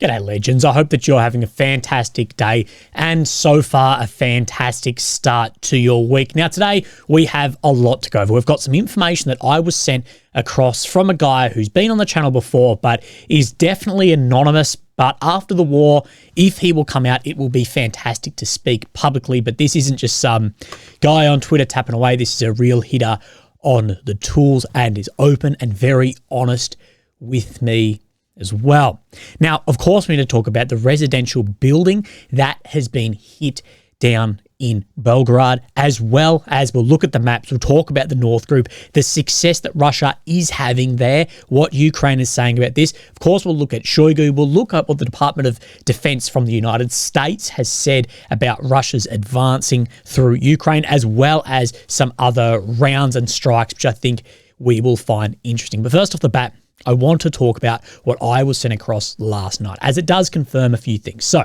G'day, legends. I hope that you're having a fantastic day and so far a fantastic start to your week. Now, today we have a lot to go over. We've got some information that I was sent across from a guy who's been on the channel before, but is definitely anonymous. But after the war, if he will come out, it will be fantastic to speak publicly. But this isn't just some guy on Twitter tapping away. This is a real hitter on the tools and is open and very honest with me as well. Now, of course, we need to talk about the residential building that has been hit down in Belgorod, as well as we'll look at the maps. We'll talk about the North Group, the success that Russia is having there, what Ukraine is saying about this. Of course, we'll look at Shoigu. We'll look at what the Department of Defense from the United States has said about Russia's advancing through Ukraine, as well as some other rounds and strikes, which I think we will find interesting. But first off the bat, I want to talk about what I was sent across last night, as it does confirm a few things. So,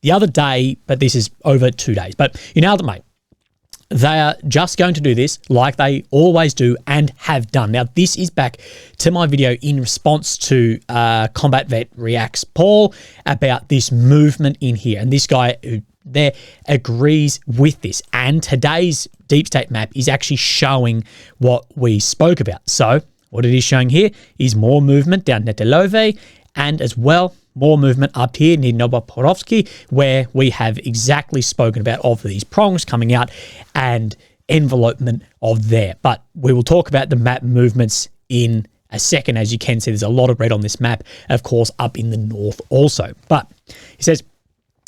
the other day, but this is over 2 days, but you nailed it, mate. They are just going to do this like they always do and have done. Now, this is back to my video in response to Combat Vet Reacts Paul about this movement in here. And this guy who there agrees with this. And today's deep state map is actually showing what we spoke about. So, what it is showing here is more movement down Netelove and as well more movement up here near Novoporovsky, where we have exactly spoken about of these prongs coming out and envelopement of there. But we will talk about the map movements in a second. As you can see, there's a lot of red on this map, of course, up in the north also. But he says,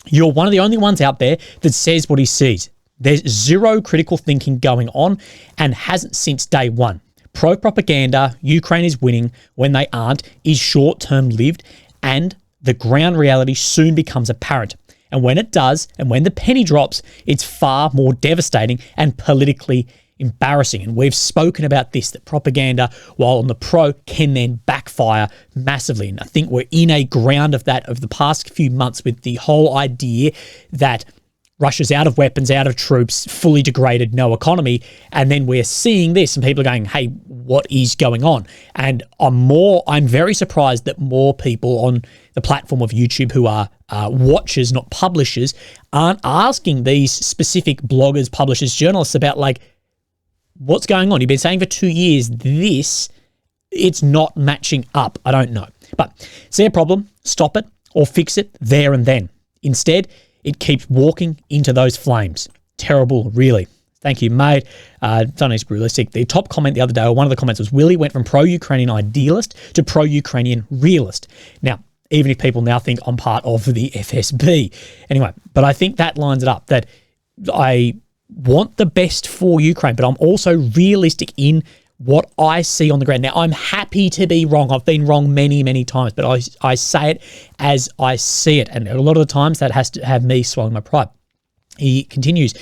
you're one of the only ones out there that says what he sees. There's zero critical thinking going on and hasn't since day one. Pro-propaganda, Ukraine is winning when they aren't, is short-term lived, and the ground reality soon becomes apparent. And when it does, and when the penny drops, it's far more devastating and politically embarrassing. And we've spoken about this, that propaganda, while on the pro, can then backfire massively. And I think we're in a ground of that over the past few months with the whole idea that Russia's out of weapons, out of troops, fully degraded, no economy. And then we're seeing this and people are going, hey, what is going on? And I'm very surprised that more people on the platform of YouTube who are watchers, not publishers, aren't asking these specific bloggers, publishers, journalists about like, what's going on? You've been saying for 2 years, it's not matching up. I don't know. But see a problem, stop it or fix it there and then. Instead, it keeps walking into those flames. Terrible, really. Thank you, mate. It's not realistic. The top comment the other day, or one of the comments was, Willie went from pro-Ukrainian idealist to pro-Ukrainian realist. Now, even if people now think I'm part of the FSB. Anyway, but I think that lines it up, that I want the best for Ukraine, but I'm also realistic in what I see on the ground. Now, I'm happy to be wrong. I've been wrong many, many times, but I say it as I see it. And a lot of the times that has to have me swallowing my pride. He continues,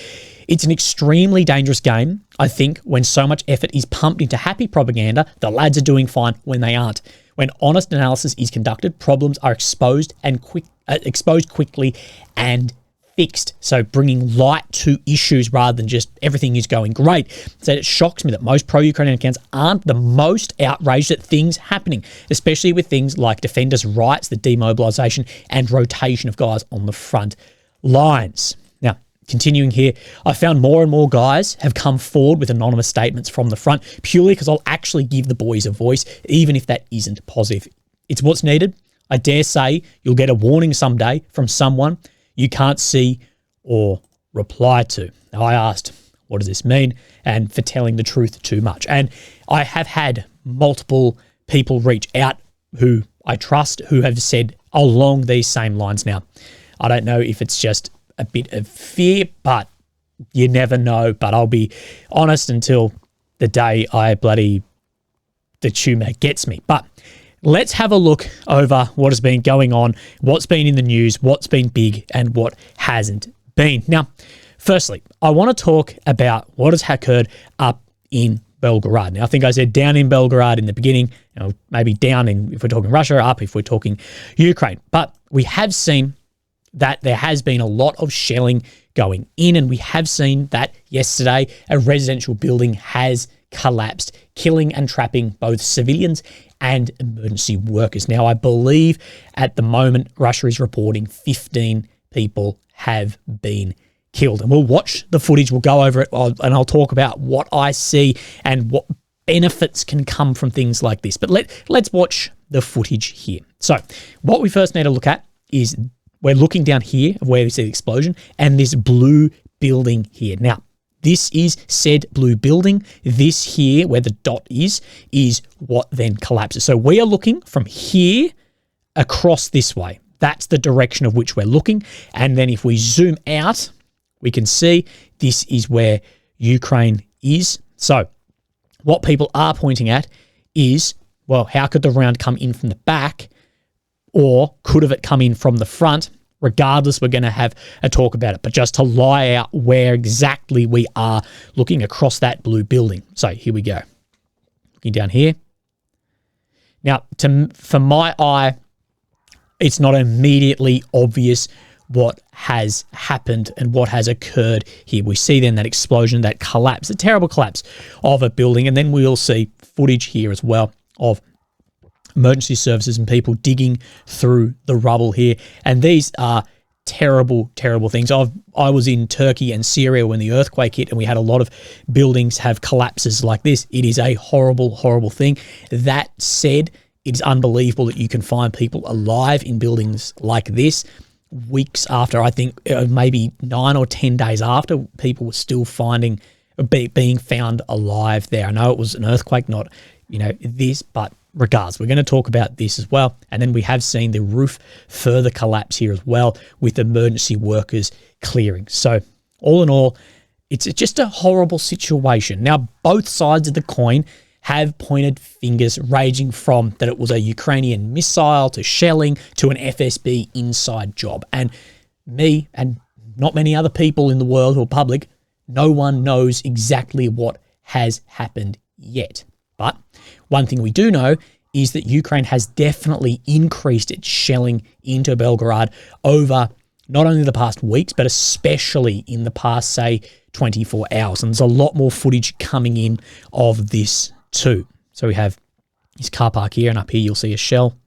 it's an extremely dangerous game, I think, when so much effort is pumped into happy propaganda. The lads are doing fine when they aren't. When honest analysis is conducted, problems are exposed quickly and fixed. So bringing light to issues rather than just everything is going great. So it shocks me that most pro-Ukrainian accounts aren't the most outraged at things happening, especially with things like defenders' rights, the demobilization and rotation of guys on the front lines. Now, continuing here, I found more and more guys have come forward with anonymous statements from the front purely because I'll actually give the boys a voice, even if that isn't positive. It's what's needed. I dare say you'll get a warning someday from someone you can't see or reply to. Now, I asked, what does this mean? And for telling the truth too much. And I have had multiple people reach out who I trust, who have said along these same lines. Now, I don't know if it's just a bit of fear, but you never know. But I'll be honest until the day the tumour gets me. But let's have a look over what has been going on, what's been in the news, what's been big, and what hasn't been. Now, firstly, I want to talk about what has occurred up in Belgorod. Now, I think I said down in Belgorod in the beginning, maybe down in, if we're talking Russia, up if we're talking Ukraine. But we have seen that there has been a lot of shelling going in, and we have seen that yesterday a residential building has collapsed, killing and trapping both civilians and emergency workers. Now, I believe at the moment, Russia is reporting 15 people have been killed. And we'll watch the footage, we'll go over it, and I'll talk about what I see and what benefits can come from things like this. But let's watch the footage here. So what we first need to look at is we're looking down here of where we see the explosion and this blue building here. Now, this is said blue building. This here, where the dot is what then collapses. So we are looking from here across this way. That's the direction of which we're looking. And then if we zoom out, we can see this is where Ukraine is. So what people are pointing at is, well, how could the round come in from the back, or could have it come in from the front? Regardless, we're going to have a talk about it. But just to lie out where exactly we are looking across that blue building. So here we go. Looking down here. Now, for my eye, it's not immediately obvious what has happened and what has occurred here. We see then that explosion, that collapse, a terrible collapse of a building. And then we'll see footage here as well of emergency services and people digging through the rubble here. And these are terrible, terrible things. I was in Turkey and Syria when the earthquake hit, and we had a lot of buildings have collapses like this. It is a horrible, horrible thing. That said, it's unbelievable that you can find people alive in buildings like this weeks after. I think maybe 9 or 10 days after, people were still being found alive there. I know it was an earthquake, not this, but regardless, we're going to talk about this as well. And then we have seen the roof further collapse here as well, with emergency workers clearing. So all in all, it's just a horrible situation. Now, both sides of the coin have pointed fingers, ranging from that it was a Ukrainian missile to shelling to an FSB inside job. And me and not many other people in the world who are public, no one knows exactly what has happened yet. But one thing we do know is that Ukraine has definitely increased its shelling into Belgorod over not only the past weeks, but especially in the past, say, 24 hours. And there's a lot more footage coming in of this too. So we have this car park here, and up here you'll see a shell.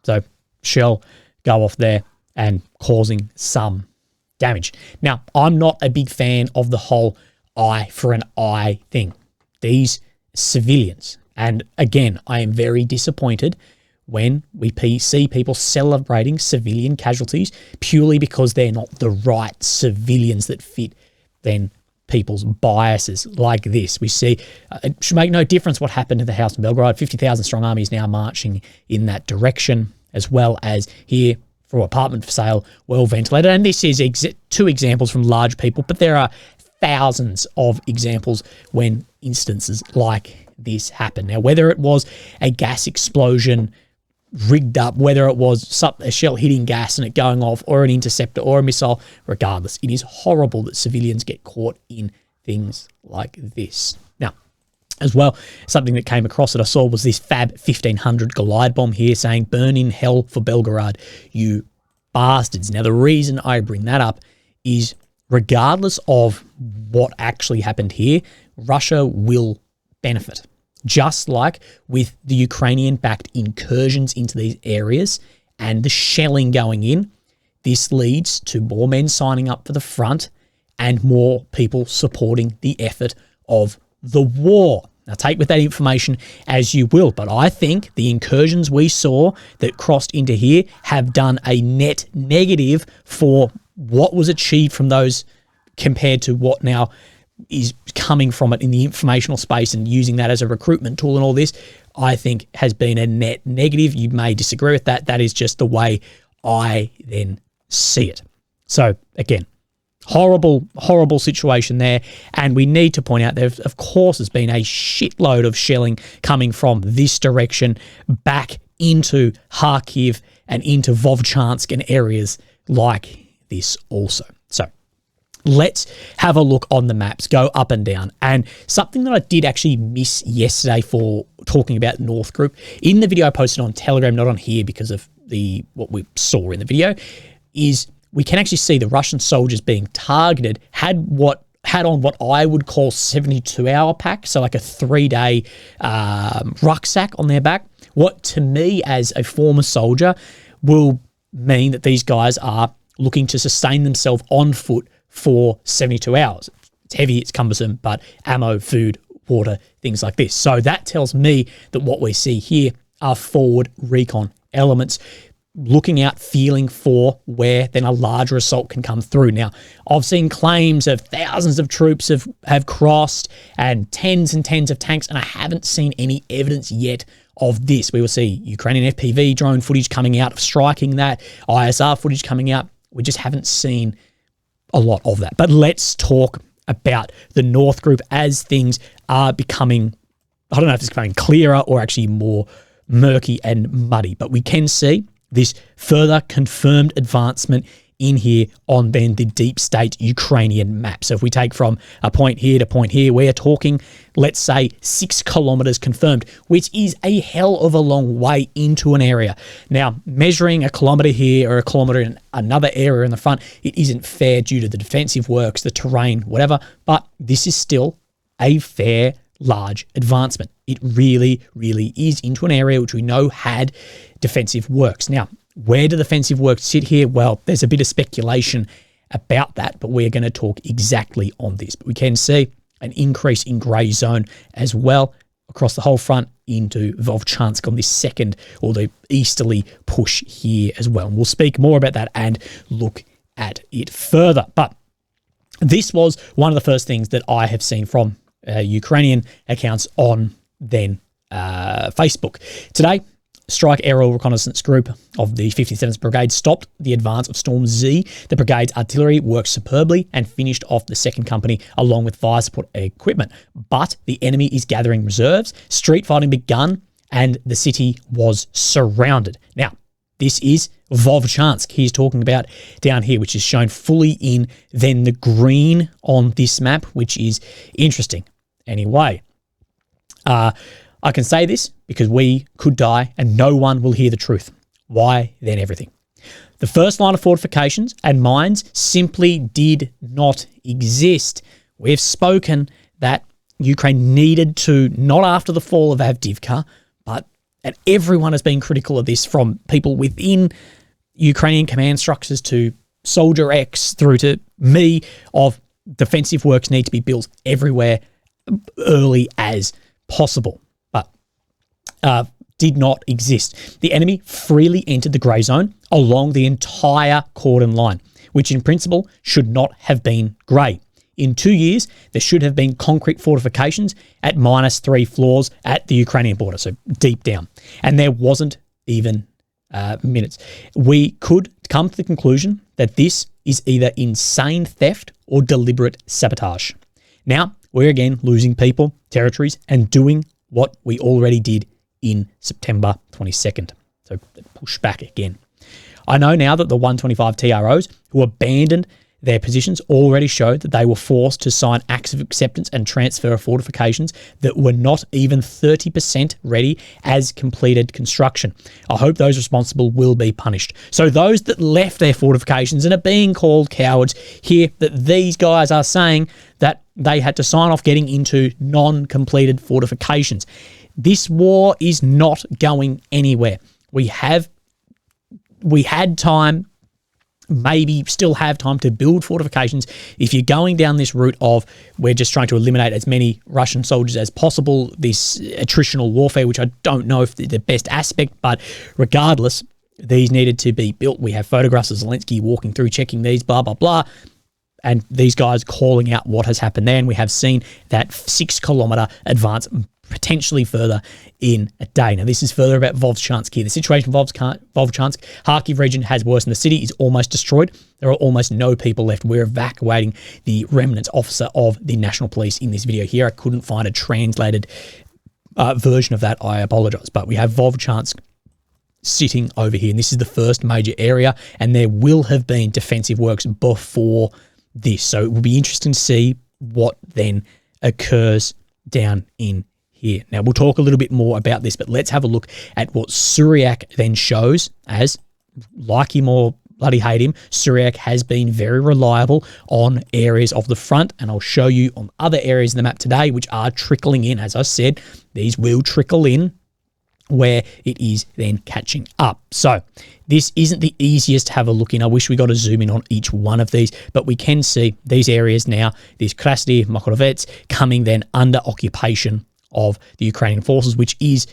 So shell go off there and causing some damage. Now, I'm not a big fan of the whole eye for an eye thing. These civilians, and again, I am very disappointed when we see people celebrating civilian casualties purely because they're not the right civilians that fit then people's biases like this. We see it should make no difference what happened to the house in Belgorod. 50,000 strong army is now marching in that direction, as well as here for apartment for sale, well ventilated. And this is two examples from large people, but there are thousands of examples when instances like this happen. Now, whether it was a gas explosion rigged up, whether it was a shell hitting gas and it going off, or an interceptor or a missile, regardless, it is horrible that civilians get caught in things like this. Now, as well, something that came across that I saw was this Fab 1500 glide bomb here saying, "Burn in hell for Belgorod, you bastards." Now, the reason I bring that up is regardless of what actually happened here, Russia will benefit. Just like with the Ukrainian-backed incursions into these areas and the shelling going in, this leads to more men signing up for the front and more people supporting the effort of the war. Now, take with that information as you will, but I think the incursions we saw that crossed into here have done a net negative for what was achieved from those compared to what now is coming from it in the informational space, and using that as a recruitment tool and all this, I think has been a net negative. You may disagree with that. That is just the way I then see it. So again, horrible, horrible situation there. And we need to point out there, of course, has been a shitload of shelling coming from this direction back into Kharkiv and into Vovchansk and areas like this also. So let's have a look on the maps, go up and down. And something that I did actually miss yesterday for talking about North Group, in the video I posted on Telegram, not on here because of what we saw in the video, is we can actually see the Russian soldiers being targeted had what had on what I would call 72-hour pack, so like a 3-day rucksack on their back. What to me as a former soldier will mean that these guys are looking to sustain themselves on foot for 72 hours. It's heavy, it's cumbersome, but ammo, food, water, things like this. So that tells me that what we see here are forward recon elements, looking out, feeling for where then a larger assault can come through. Now, I've seen claims of thousands of troops have crossed and tens of tanks, and I haven't seen any evidence yet of this. We will see Ukrainian FPV drone footage coming out of striking that, ISR footage coming out. We just haven't seen a lot of that. But let's talk about the North Group as things are becoming, I don't know if it's becoming clearer or actually more murky and muddy, but we can see this further confirmed advancement in here on then the deep state Ukrainian map. So if we take from a point here to point here, we are talking, let's say, 6 kilometers confirmed, which is a hell of a long way into an area. Now, measuring a kilometer here or a kilometer in another area in the front, it isn't fair due to the defensive works, the terrain, whatever, but this is still a fair, large advancement. It really, really is into an area which we know had defensive works. Now, where do the defensive works sit here? Well, there's a bit of speculation about that, but we're going to talk exactly on this. But we can see an increase in grey zone as well across the whole front into Vovchansk on this second or the easterly push here as well. And we'll speak more about that and look at it further. But this was one of the first things that I have seen from Ukrainian accounts on then Facebook. Today, Strike Aerial Reconnaissance Group of the 57th Brigade stopped the advance of Storm Z. The brigade's artillery worked superbly and finished off the second company along with fire support equipment. But the enemy is gathering reserves, street fighting begun, and the city was surrounded. Now, this is Vovchansk he's talking about down here, which is shown fully in then the green on this map, which is interesting. Anyway, I can say this because we could die and no one will hear the truth. Why then everything? The first line of fortifications and mines simply did not exist. We've spoken that Ukraine needed to, not after the fall of Avdiivka, but and everyone has been critical of this, from people within Ukrainian command structures to Soldier X through to me, of defensive works need to be built everywhere early as possible. Did not exist. The enemy freely entered the grey zone along the entire cordon line, which in principle should not have been grey. In 2 years, there should have been concrete fortifications at -3 floors at the Ukrainian border, so deep down. And there wasn't even minutes. We could come to the conclusion that this is either insane theft or deliberate sabotage. Now, we're again losing people, territories, and doing what we already did in September 22nd. So push back again. I know now that the 125 TROs who abandoned their positions already showed that they were forced to sign acts of acceptance and transfer of fortifications that were not even 30% ready as completed construction. I hope those responsible will be punished. So those that left their fortifications and are being called cowards hear that these guys are saying that they had to sign off getting into non-completed fortifications. This war is not going anywhere. We had time, maybe still have time to build fortifications. If you're going down this route of we're just trying to eliminate as many Russian soldiers as possible, this attritional warfare, which I don't know if the best aspect, but regardless, these needed to be built. We have photographs of Zelensky walking through, checking these, blah, blah, blah. And these guys calling out what has happened there. And we have seen that 6 kilometer advance, potentially further in a day. Now, this is further about Vovchansk here. The situation in Vovchansk, Kharkiv region has worsened. The city is almost destroyed. There are almost no people left. We're evacuating the remnants officer of the National Police in this video here. I couldn't find a translated version of that. I apologize. But we have Vovchansk sitting over here. And this is the first major area. And there will have been defensive works before this. So it will be interesting to see what then occurs down in here. Now, we'll talk a little bit more about this, but let's have a look at what Syriac then shows as, like him or bloody hate him, Syriac has been very reliable on areas of the front, and I'll show you on other areas in the map today which are trickling in. As I said, these will trickle in where it is then catching up. So this isn't the easiest to have a look in. I wish we got to zoom in on each one of these, but we can see these areas now, these Krasny, Mokrovets, coming then under occupation of the Ukrainian forces, which is,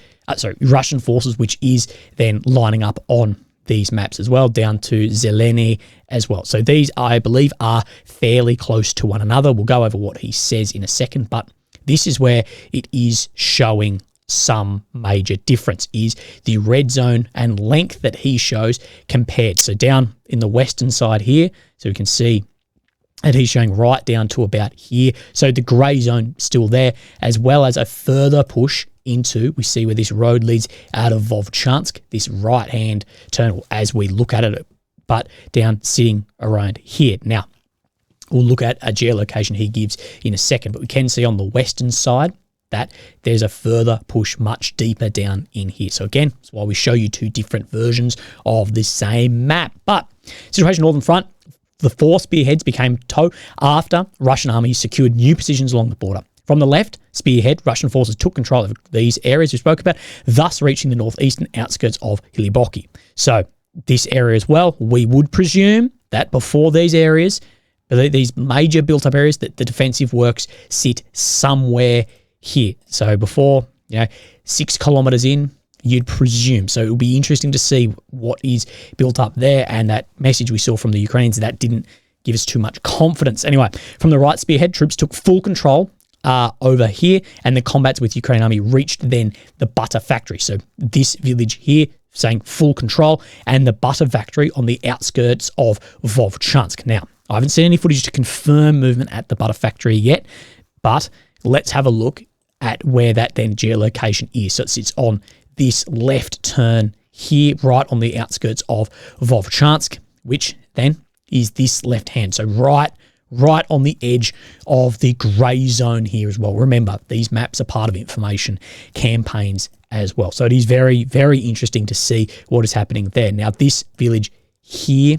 Russian forces, which is then lining up on these maps as well, down to Zeleny as well. So these, I believe, are fairly close to one another. We'll go over what he says in a second, but this is where it is showing some major difference, is the red zone and length that he shows compared. So down in the western side here, so we can see that he's showing right down to about here. So the grey zone still there, as well as a further push into, we see where this road leads out of Vovchansk, this right-hand turn as we look at it, but down sitting around here. Now, we'll look at a geolocation he gives in a second, but we can see on the western side that there's a further push much deeper down in here. So again, that's why we show you two different versions of the same map. But situation northern front, the four spearheads became toe after Russian armies secured new positions along the border. From the left spearhead, Russian forces took control of these areas we spoke about, thus reaching the northeastern outskirts of Hliboki. So this area as well, we would presume that before these areas, these major built-up areas, that the defensive works sit somewhere here. So before, 6 kilometers in, you'd presume. So it will be interesting to see what is built up there, and that message we saw from the Ukrainians, that didn't give us too much confidence. Anyway, from the right spearhead, troops took full control over here, and the combats with Ukrainian army reached then the butter factory. So this village here, saying full control, and the butter factory on the outskirts of Vovchansk. Now, I haven't seen any footage to confirm movement at the butter factory yet, but let's have a look at where that then geolocation is. So it sits on this left turn here, right on the outskirts of Vovchansk, which then is this left hand. So right on the edge of the grey zone here as well. Remember, these maps are part of information campaigns as well. So it is very, very interesting to see what is happening there. Now, this village here,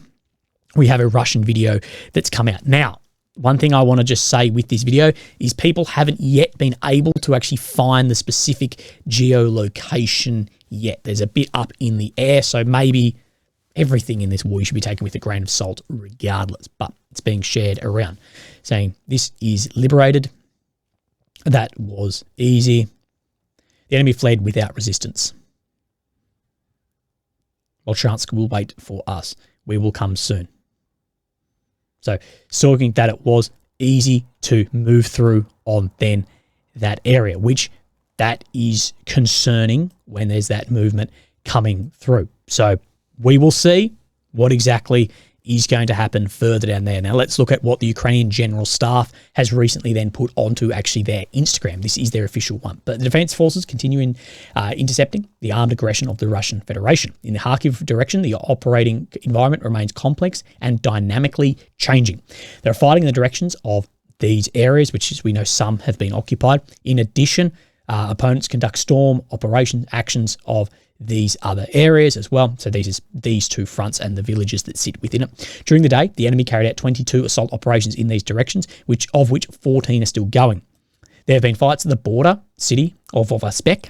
we have a Russian video that's come out. Now, one thing I want to just say with this video is people haven't yet been able to actually find the specific geolocation yet. There's a bit up in the air, so maybe everything in this war you should be taken with a grain of salt regardless, but it's being shared around, saying this is liberated. That was easy. The enemy fled without resistance. Volchansk will wait for us. We will come soon. So, talking that it was easy to move through on then that area, which that is concerning when there's that movement coming through. So, we will see what exactly is going to happen further down there. Now, let's look at what the Ukrainian General Staff has recently then put onto actually their Instagram. This is their official one. But the defense forces continue intercepting the armed aggression of the Russian Federation. In the Kharkiv direction, the operating environment remains complex and dynamically changing. They're fighting in the directions of these areas, which, as we know, some have been occupied. In addition, opponents conduct storm operation actions of these other areas as well. So these two fronts and the villages that sit within it. During the day, the enemy carried out 22 assault operations in these directions, of which 14 are still going. There have been fights at the border city of Ovaspek.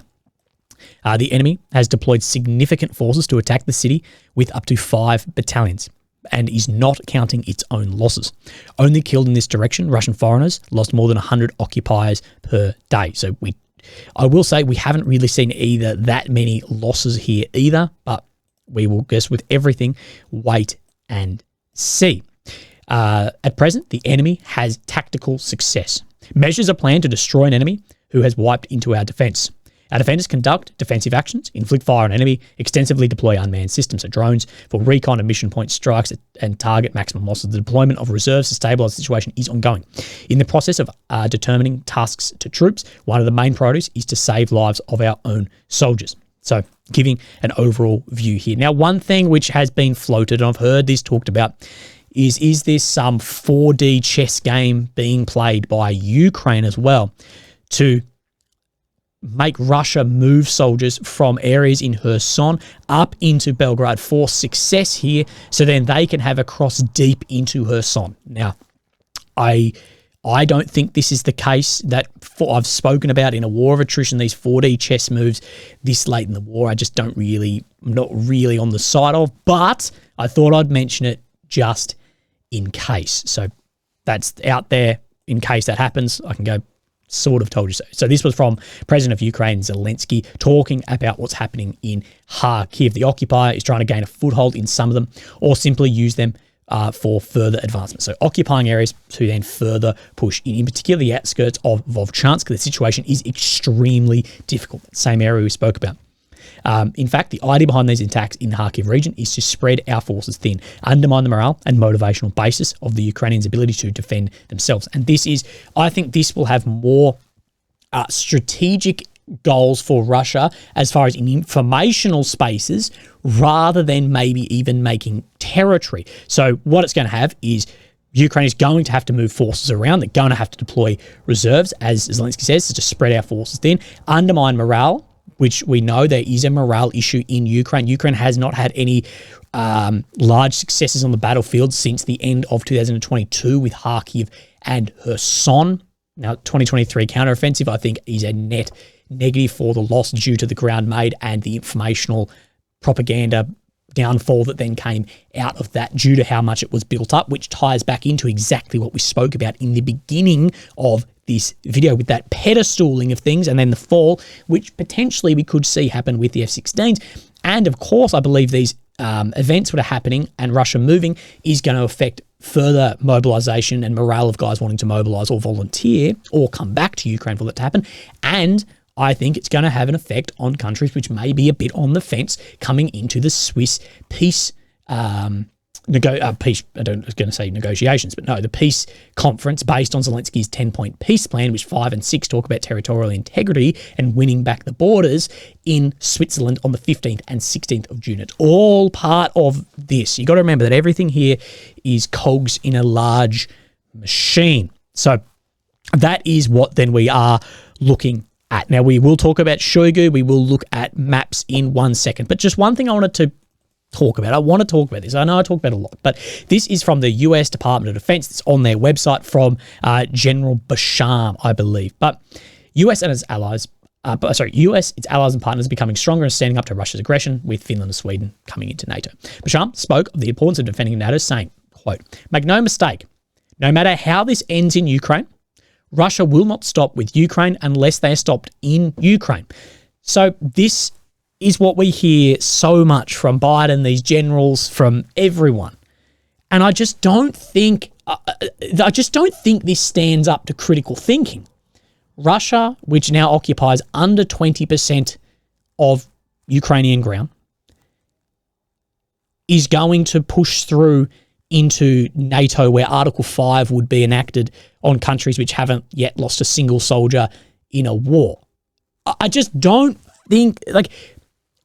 The enemy has deployed significant forces to attack the city with up to 5 battalions and is not counting its own losses. Only killed in this direction, Russian foreigners lost more than 100 occupiers per day. So I will say we haven't really seen either that many losses here either, but we will guess with everything, wait and see. At present, the enemy has tactical success. Measures are planned to destroy an enemy who has wiped into our defense. Our defenders conduct defensive actions, inflict fire on enemy, extensively deploy unmanned systems of drones for recon and mission point strikes and target maximum losses. The deployment of reserves to stabilise the situation is ongoing. In the process of determining tasks to troops, one of the main priorities is to save lives of our own soldiers. So, giving an overall view here. Now, one thing which has been floated, and I've heard this talked about, is this some 4D chess game being played by Ukraine as well to make Russia move soldiers from areas in Kherson up into Belgorod for success here, so then they can have a cross deep into Kherson. Now, I don't think this is the case that I've spoken about in a war of attrition, these 4D chess moves this late in the war. I just I'm not really on the side of, but I thought I'd mention it just in case. So that's out there in case that happens. I can go, sort of told you so. So this was from President of Ukraine, Zelensky, talking about what's happening in Kharkiv. The occupier is trying to gain a foothold in some of them or simply use them for further advancement. So occupying areas to then further push in particular the outskirts of Vovchansk. The situation is extremely difficult. Same area we spoke about. In fact, the idea behind these attacks in the Kharkiv region is to spread our forces thin, undermine the morale and motivational basis of the Ukrainians' ability to defend themselves. And I think this will have more strategic goals for Russia as far as in informational spaces rather than maybe even making territory. So what it's going to have is Ukraine is going to have to move forces around. They're going to have to deploy reserves, as Zelensky says, to spread our forces thin, undermine morale, which we know there is a morale issue in Ukraine. Ukraine has not had any large successes on the battlefield since the end of 2022 with Kharkiv and Kherson. Now, 2023 counteroffensive, I think, is a net negative for the loss due to the ground made and the informational propaganda downfall that then came out of that due to how much it was built up, which ties back into exactly what we spoke about in the beginning of this video with that pedestaling of things and then the fall, which potentially we could see happen with the F-16s. And of course, I believe these events that are happening and Russia moving is going to affect further mobilization and morale of guys wanting to mobilize or volunteer or come back to Ukraine for that to happen. And I think it's going to have an effect on countries which may be a bit on the fence coming into the Swiss peace peace, I was going to say negotiations, but no, the peace conference based on Zelensky's 10-point peace plan, which 5 and 6 talk about territorial integrity and winning back the borders in Switzerland on the 15th and 16th of June. It's all part of this. You got to remember that everything here is cogs in a large machine. So that is what then we are looking at. Now, we will talk about Shoigu. We will look at maps in 1 second. But just one thing I wanted to talk about. I want to talk about this. I know I talk about it a lot, but this is from the US Department of Defense. It's on their website from General Basham, I believe. But US and its allies, US, its allies and partners are becoming stronger and standing up to Russia's aggression, with Finland and Sweden coming into NATO. Basham spoke of the importance of defending NATO, saying, quote, "Make no mistake, no matter how this ends in Ukraine, Russia will not stop with Ukraine unless they are stopped in Ukraine." So this is what we hear so much from Biden, these generals, from everyone. And I just don't think this stands up to critical thinking. Russia, which now occupies under 20% of Ukrainian ground, is going to push through into NATO, where Article 5 would be enacted on countries which haven't yet lost a single soldier in a war. I just don't think,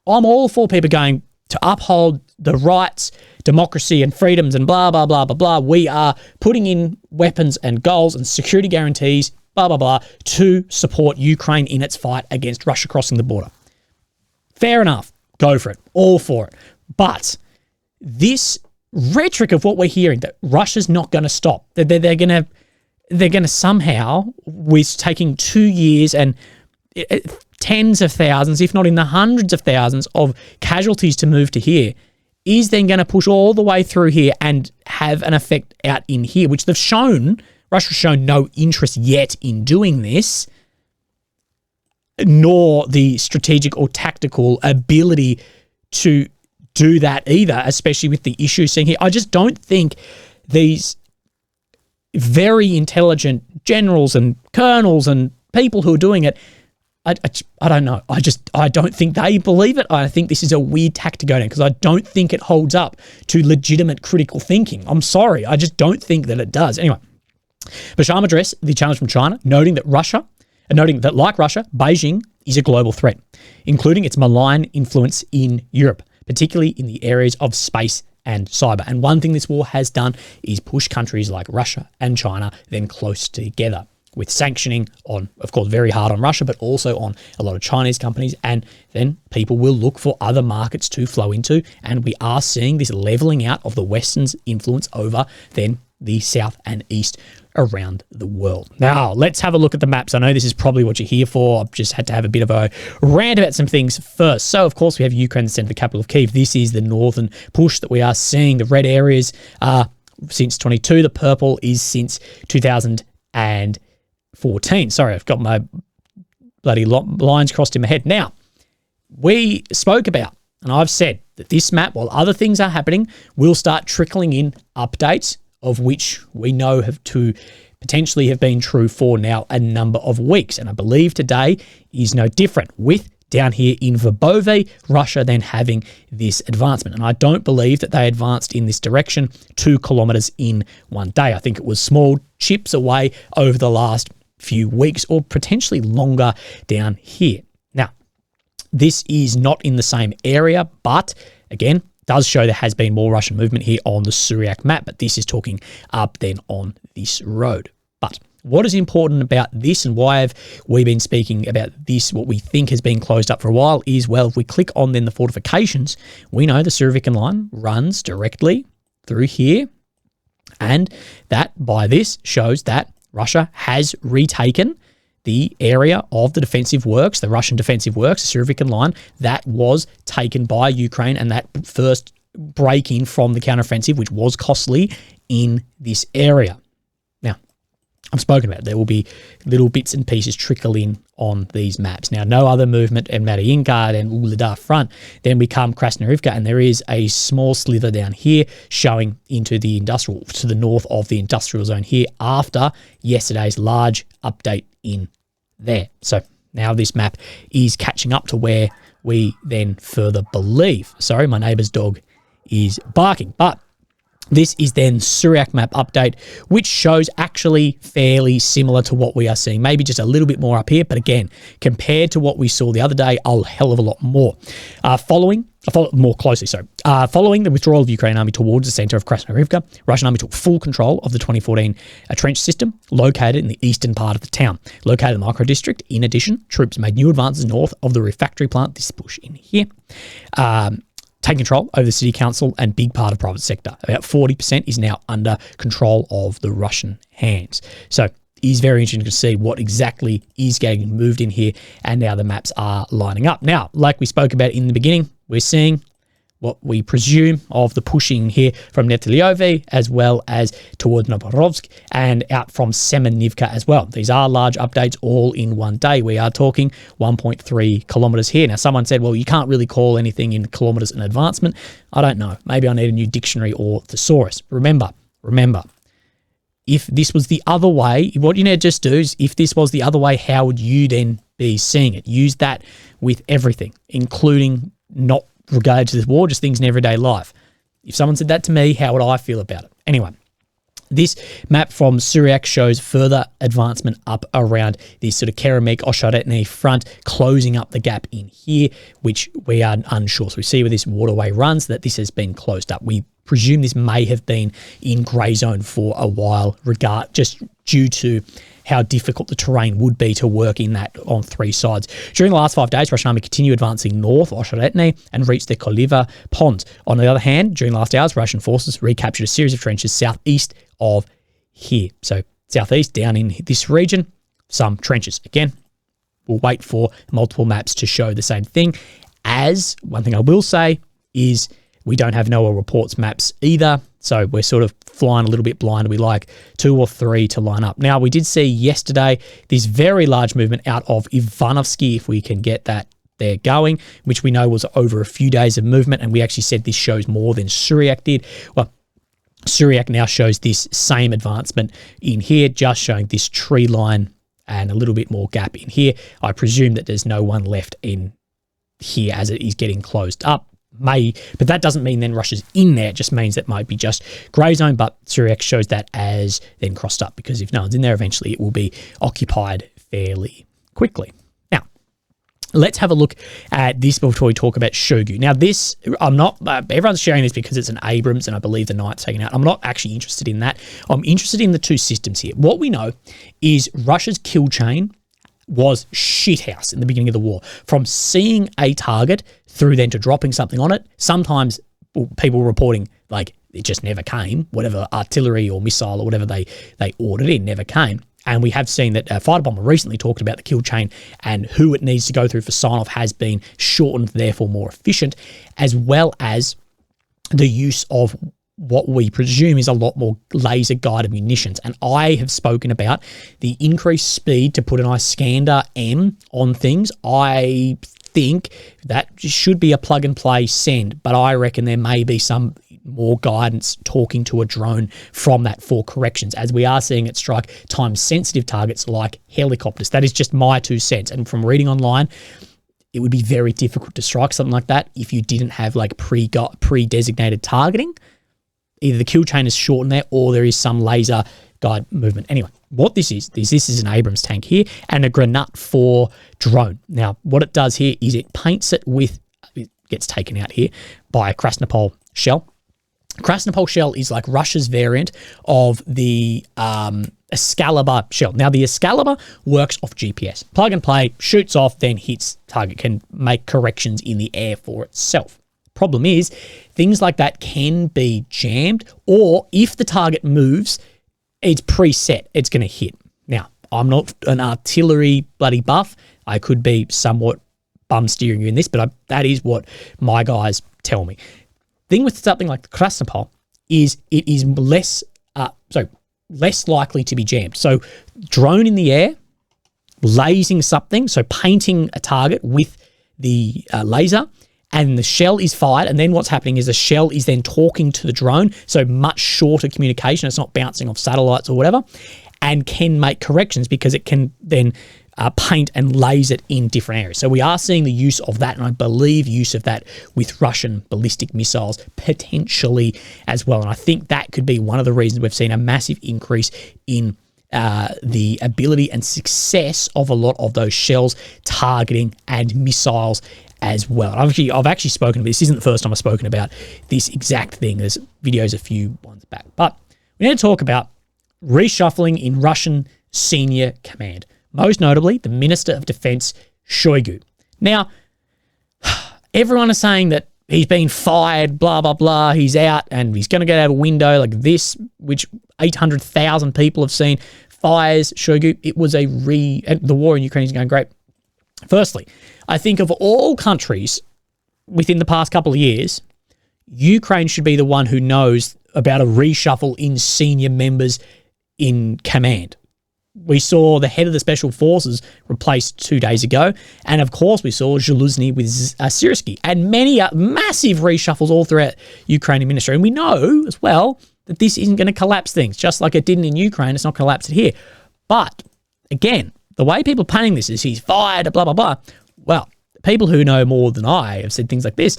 I'm all for people going to uphold the rights, democracy and freedoms and blah, blah, blah, blah, blah. We are putting in weapons and goals and security guarantees, blah, blah, blah, to support Ukraine in its fight against Russia crossing the border. Fair enough. Go for it. All for it. But this rhetoric of what we're hearing, that Russia's not going to stop, that they're going to somehow, with taking 2 years and tens of thousands, if not in the hundreds of thousands of casualties to move to here, is then going to push all the way through here and have an effect out in here, which they've shown, Russia's shown no interest yet in doing this, nor the strategic or tactical ability to do that either, especially with the issues seen here. I just don't think these very intelligent generals and colonels and people who are doing it, I don't know. I don't think they believe it. I think this is a weird tack to go down because I don't think it holds up to legitimate critical thinking. I'm sorry. I just don't think that it does. Anyway, Basham addressed the challenge from China, noting that like Russia, Beijing is a global threat, including its malign influence in Europe, particularly in the areas of space and cyber. And one thing this war has done is push countries like Russia and China then close together. with sanctioning on, of course, very hard on Russia, but also on a lot of Chinese companies. And then people will look for other markets to flow into. And we are seeing this leveling out of the Western's influence over then the South and East around the world. Now, let's have a look at the maps. I know this is probably what you're here for. I've just had to have a bit of a rant about some things first. So, of course, we have Ukraine, the center, the capital of Kyiv. This is the northern push that we are seeing. The red areas are since 22. The purple is since 2014. Sorry, I've got my bloody lines crossed in my head. Now, we spoke about, and I've said that this map, while other things are happening, will start trickling in updates of which we know have to potentially have been true for now a number of weeks. And I believe today is no different, with down here in Verbove, Russia then having this advancement. And I don't believe that they advanced in this direction 2 kilometers in one day. I think it was small chips away over the last few weeks or potentially longer down here. Now, this is not in the same area, but again, does show there has been more Russian movement here on the Syriac map, but this is talking up then on this road. But what is important about this, and why have we been speaking about this, what we think has been closed up for a while, is, well, if we click on then the fortifications, we know the Surovikin line runs directly through here, and that by this shows that Russia has retaken the area of the defensive works, the Russian defensive works, the Surovikin line, that was taken by Ukraine, and that first break in from the counteroffensive, which was costly in this area. Now, I've spoken about it. There will be little bits and pieces trickle in on these maps. Now, no other movement at Mariinka and Uladar front. Then we come Krasnoivka, and there is a small sliver down here showing into the industrial, to the north of the industrial zone here after yesterday's large update in there. So now this map is catching up to where we then further believe. Sorry, my neighbor's dog is barking. But this is then Syriac map update, which shows actually fairly similar to what we are seeing. Maybe just a little bit more up here, but again, compared to what we saw the other day, a hell of a lot more. Following the withdrawal of Ukraine army towards the center of Krasnoivka, Russian army took full control of the 2014 trench system located in the eastern part of the town. Located in the micro district, in addition, troops made new advances north of the refractory plant, this bush in here, taking control over the city council and big part of private sector. About 40% is now under control of the Russian hands. So it is very interesting to see what exactly is getting moved in here, and now the maps are lining up. Now, like we spoke about in the beginning, we're seeing what we presume of the pushing here from Netelyovo as well as towards Novorovsk and out from Semenivka as well. These are large updates all in one day. We are talking 1.3 kilometers here. Now, someone said, well, you can't really call anything in kilometers an advancement. I don't know. Maybe I need a new dictionary or thesaurus. Remember, if this was the other way, what you need to just do is, if this was the other way, how would you then be seeing it? Use that with everything, including not regarded to this war, just things in everyday life. If someone said that to me, how would I feel about it? Anyway, this map from Syriac shows further advancement up around this sort of Keramik Osharetny front, closing up the gap in here, which we are unsure. So we see where this waterway runs, that this has been closed up. We presume this may have been in grey zone for a while, just due to how difficult the terrain would be to work in that on three sides. During the last 5 days, Russian army continued advancing north of Osharetny and reached the Koliva Pond. On the other hand, during the last hours, Russian forces recaptured a series of trenches southeast of here. So southeast, down in this region, some trenches. Again, we'll wait for multiple maps to show the same thing. As one thing I will say is we don't have NOAA reports maps either. So we're sort of flying a little bit blind. We like 2 or 3 to line up. Now, we did see yesterday this very large movement out of Ivanovsky, if we can get that there going, which we know was over a few days of movement. And we actually said this shows more than Syriac did. Well, Syriac now shows this same advancement in here, just showing this tree line and a little bit more gap in here. I presume that there's no one left in here as it is getting closed up. But that doesn't mean then Russia's in there. It just means that might be just grey zone, but Syriac shows that as then crossed up, because if no one's in there, eventually it will be occupied fairly quickly. Now, Let's have a look at this before we talk about Shoigu. Now, this, I'm not, everyone's sharing this because it's an Abrams and I believe the Knight's taken out. I'm not actually interested in that. I'm interested in the two systems here. What we know is Russia's kill chain was shithouse in the beginning of the war. From seeing a target through then to dropping something on it, sometimes people were reporting like it just never came, whatever artillery or missile or whatever they ordered in never came. And we have seen that Fighter Bomber recently talked about the kill chain and who it needs to go through for sign-off has been shortened, therefore more efficient, as well as the use of what we presume is a lot more laser-guided munitions. And I have spoken about the increased speed to put an Iskander M on things. I think that should be a plug-and-play send, but I reckon there may be some more guidance talking to a drone from that for corrections, as we are seeing it strike time-sensitive targets like helicopters. That is just my 2 cents. And from reading online, it would be very difficult to strike something like that if you didn't have like pre-designated targeting. Either the kill chain is shortened there or there is some laser guide movement. Anyway, what this is an Abrams tank here and a Granat 4 drone. Now, what it does here is it paints it with, it gets taken out here by a Krasnopol shell. Krasnopol shell is like Russia's variant of the Excalibur shell. Now, the Excalibur works off GPS. Plug and play, shoots off, then hits target, can make corrections in the air for itself. Problem is, things like that can be jammed, or if the target moves, it's preset, it's going to hit. Now, I'm not an artillery bloody buff. I could be somewhat bum steering you in this, but that is what my guys tell me. Thing with something like the Krasnopol is it is less likely to be jammed. So drone in the air, lasing something, so painting a target with the laser, and the shell is fired, and then what's happening is the shell is then talking to the drone, so much shorter communication. It's not bouncing off satellites or whatever, and can make corrections because it can then paint and laser it in different areas. So we are seeing the use of that, and I believe use of that with Russian ballistic missiles potentially as well. And I think that could be one of the reasons we've seen a massive increase in the ability and success of a lot of those shells targeting and missiles as well. I've actually spoken about this. This isn't the first time I've spoken about this exact thing. There's videos a few ones back. But we need to talk about reshuffling in Russian senior command. Most notably, the Minister of Defense, Shoigu. Now, everyone is saying that he's been fired, blah, blah, blah. He's out and he's going to get out of a window like this, which 800,000 people have seen. Fires Shoigu. It was the war in Ukraine is going great. Firstly, I think of all countries within the past couple of years, Ukraine should be the one who knows about a reshuffle in senior members in command. We saw the head of the Special Forces replaced 2 days ago. And of course, we saw Zaluzny with Syrsky and many massive reshuffles all throughout Ukrainian ministry. And we know as well that this isn't going to collapse things. Just like it didn't in Ukraine, it's not going to collapse it here. But again, the way people are painting this is he's fired, blah, blah, blah. Well, people who know more than I have said things like this.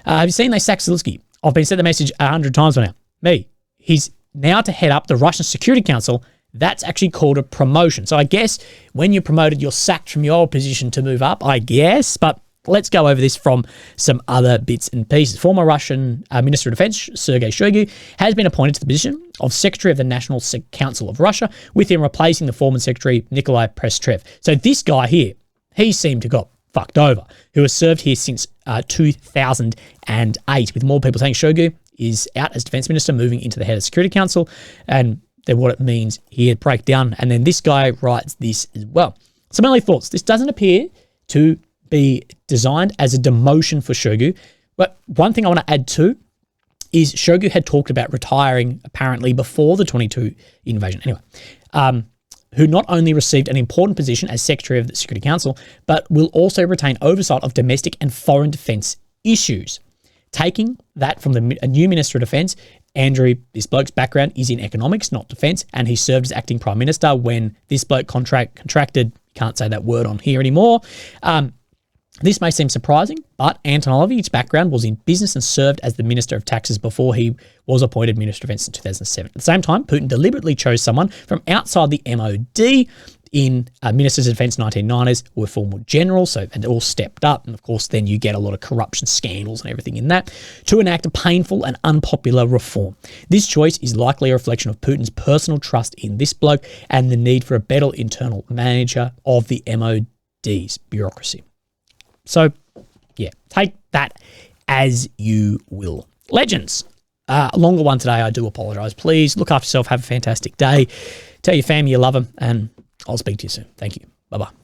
Have you seen they sacked Zelensky? I've been sent the message 100 times by now. He's now to head up the Russian Security Council. That's actually called a promotion. So I guess when you're promoted, you're sacked from your position to move up, I guess. But let's go over this from some other bits and pieces. Former Russian Minister of Defense, Sergei Shoigu, has been appointed to the position of Secretary of the National Council of Russia, with him replacing the former Secretary, Nikolai Prestrev. So this guy here, he seemed to got fucked over, who has served here since 2008, with more people saying Shoigu is out as Defense Minister, moving into the head of the Security Council, and then what it means here, break down. And then this guy writes this as well. Some early thoughts. This doesn't appear to be designed as a demotion for Shoigu, but one thing I want to add too is Shoigu had talked about retiring apparently before the 22 invasion. Anyway, who not only received an important position as Secretary of the Security Council, but will also retain oversight of domestic and foreign defense issues. Taking that from a new Minister of Defense, Andrew, this bloke's background is in economics, not defense, and he served as acting Prime Minister when this bloke contracted, can't say that word on here anymore. This may seem surprising, but Antonovic's background was in business and served as the Minister of Taxes before he was appointed Minister of Defense in 2007. At the same time, Putin deliberately chose someone from outside the MOD in Ministers of Defence 1990s were former generals, so and all stepped up. And of course, then you get a lot of corruption scandals and everything in that, to enact a painful and unpopular reform. This choice is likely a reflection of Putin's personal trust in this bloke and the need for a better internal manager of the MOD's bureaucracy. So, yeah, take that as you will. Legends. A longer one today, I do apologise. Please look after yourself, have a fantastic day. Tell your family you love them, and I'll speak to you soon. Thank you. Bye-bye.